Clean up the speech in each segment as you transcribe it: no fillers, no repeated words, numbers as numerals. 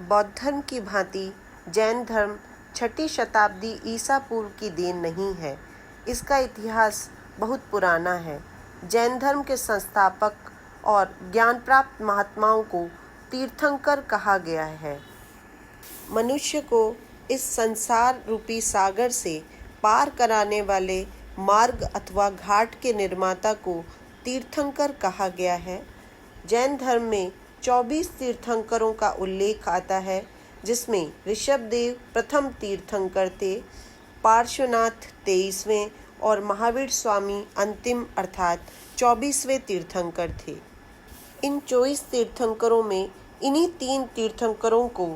बौद्ध धर्म की भांति जैन धर्म 6ठी शताब्दी ईसा पूर्व की देन नहीं है। इसका इतिहास बहुत पुराना है। जैन धर्म के संस्थापक और ज्ञान प्राप्त महात्माओं को तीर्थंकर कहा गया है। मनुष्य को इस संसार रूपी सागर से पार कराने वाले मार्ग अथवा घाट के निर्माता को तीर्थंकर कहा गया है। जैन धर्म में 24 तीर्थंकरों का उल्लेख आता है, जिसमें ऋषभदेव प्रथम तीर्थंकर थे, पार्श्वनाथ 23वें और महावीर स्वामी अंतिम अर्थात 24वें तीर्थंकर थे। इन 24 तीर्थंकरों में इन्हीं 3 तीर्थंकरों को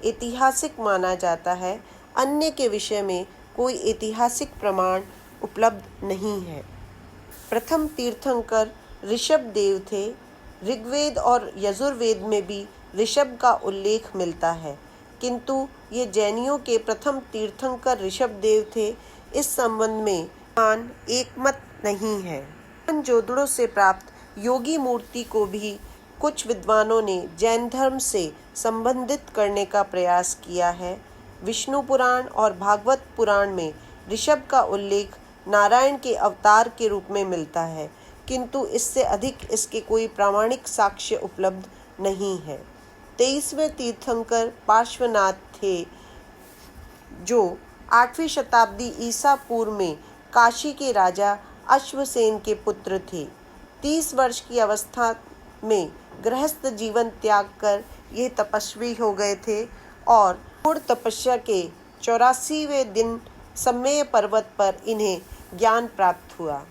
ऐतिहासिक माना जाता है। अन्य के विषय में कोई ऐतिहासिक प्रमाण उपलब्ध नहीं है। प्रथम तीर्थंकर ऋषभदेव थे। ऋग्वेद और यजुर्वेद में भी ऋषभ का उल्लेख मिलता है, किंतु ये जैनियों के प्रथम तीर्थंकर ऋषभदेव थे। इस संबंध में मान एकमत नहीं है। जोदड़ों से प्राप्त योगी मूर्ति को भी कुछ विद्वानों ने जैन धर्म से संबंधित करने का प्रयास किया है। विष्णु पुराण और भागवत पुराण में ऋषभ का उल्लेख नारायण के अवतार के रूप में मिलता है, किंतु इससे अधिक इसके कोई प्रामाणिक साक्ष्य उपलब्ध नहीं है। 23वें तीर्थंकर पार्श्वनाथ थे, जो 8वीं शताब्दी ईसा पूर्व में काशी के राजा अश्वसेन के पुत्र थे। 30 वर्ष की अवस्था में गृहस्थ जीवन त्याग कर ये तपस्वी हो गए थे और घोर तपस्या के 84वें दिन सम्मेय पर्वत पर इन्हें ज्ञान प्राप्त हुआ।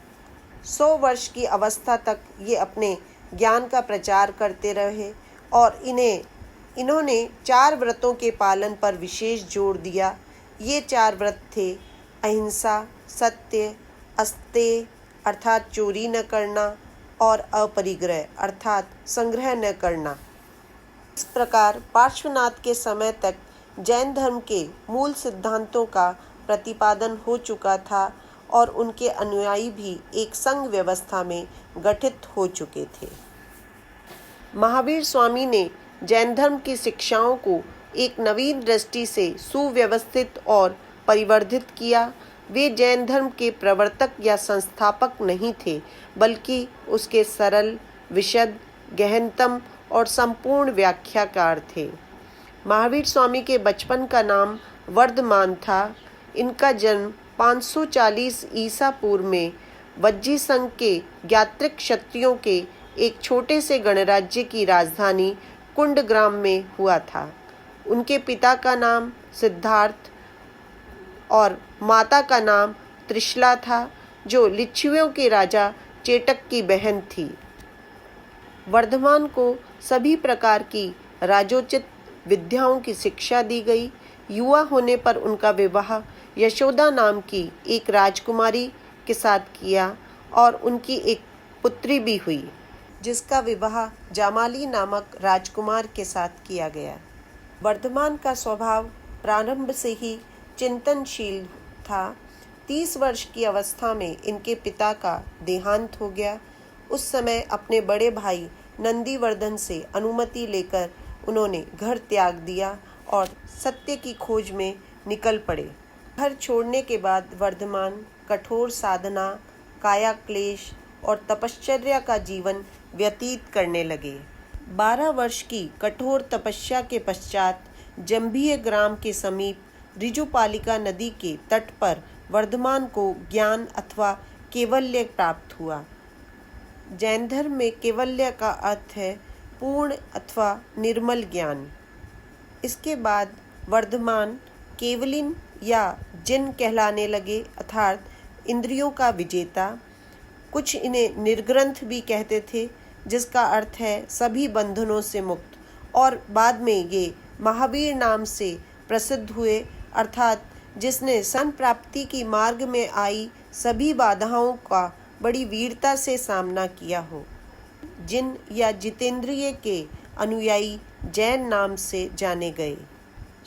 100 वर्ष की अवस्था तक ये अपने ज्ञान का प्रचार करते रहे और इन्होंने 4 व्रतों के पालन पर विशेष जोर दिया। ये 4 व्रत थे: अहिंसा, सत्य, अस्तेय अर्थात चोरी न करना और अपरिग्रह अर्थात संग्रह न करना। इस प्रकार पार्श्वनाथ के समय तक जैन धर्म के मूल सिद्धांतों का प्रतिपादन हो चुका था और उनके अनुयायी भी एक संघ व्यवस्था में गठित हो चुके थे। महावीर स्वामी ने जैन धर्म की शिक्षाओं को एक नवीन दृष्टि से सुव्यवस्थित और परिवर्धित किया। वे जैन धर्म के प्रवर्तक या संस्थापक नहीं थे, बल्कि उसके सरल, विशद, गहनतम और संपूर्ण व्याख्याकार थे। महावीर स्वामी के बचपन का नाम वर्धमान था। इनका जन्म 540 ईसा पूर्व में वज्जी संघ के ज्ञात्रिक क्षत्रियों के एक छोटे से गणराज्य की राजधानी कुंडग्राम में हुआ था। उनके पिता का नाम सिद्धार्थ और माता का नाम त्रिशला था, जो लिच्छवियों के राजा चेटक की बहन थी। वर्धमान को सभी प्रकार की राजोचित विद्याओं की शिक्षा दी गई। युवा होने पर उनका विवाह यशोदा नाम की एक राजकुमारी के साथ किया और उनकी एक पुत्री भी हुई, जिसका विवाह जामाली नामक राजकुमार के साथ किया गया। वर्धमान का स्वभाव प्रारंभ से ही चिंतनशील था। 30 वर्ष की अवस्था में इनके पिता का देहांत हो गया। उस समय अपने बड़े भाई नंदीवर्धन से अनुमति लेकर उन्होंने घर त्याग दिया और सत्य की खोज में निकल पड़े। घर छोड़ने के बाद वर्धमान कठोर साधना, काया क्लेश और तपश्चर्या का जीवन व्यतीत करने लगे। 12 वर्ष की कठोर तपस्या के पश्चात जंभीय ग्राम के समीप ऋजुपालिका नदी के तट पर वर्धमान को ज्ञान अथवा कैवल्य प्राप्त हुआ। जैन धर्म में कैवल्य का अर्थ है पूर्ण अथवा निर्मल ज्ञान। इसके बाद वर्धमान केवलिन या जिन कहलाने लगे, अर्थात इंद्रियों का विजेता। कुछ इन्हें निर्ग्रंथ भी कहते थे, जिसका अर्थ है सभी बंधनों से मुक्त, और बाद में ये महावीर नाम से प्रसिद्ध हुए, अर्थात जिसने सन प्राप्ति की मार्ग में आई सभी बाधाओं का बड़ी वीरता से सामना किया हो। जिन या जितेंद्रिय के अनुयायी जैन नाम से जाने गए।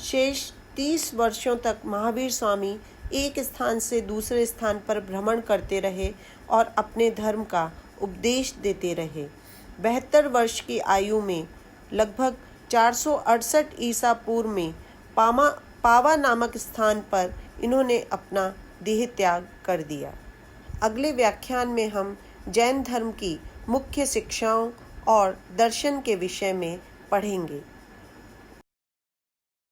शेष 30 वर्षों तक महावीर स्वामी एक स्थान से दूसरे स्थान पर भ्रमण करते रहे और अपने धर्म का उपदेश देते रहे। 72 वर्ष की आयु में लगभग 468 ईसा पूर्व में पावा नामक स्थान पर इन्होंने अपना देह त्याग कर दिया। अगले व्याख्यान में हम जैन धर्म की मुख्य शिक्षाओं और दर्शन के विषय में पढ़ेंगे।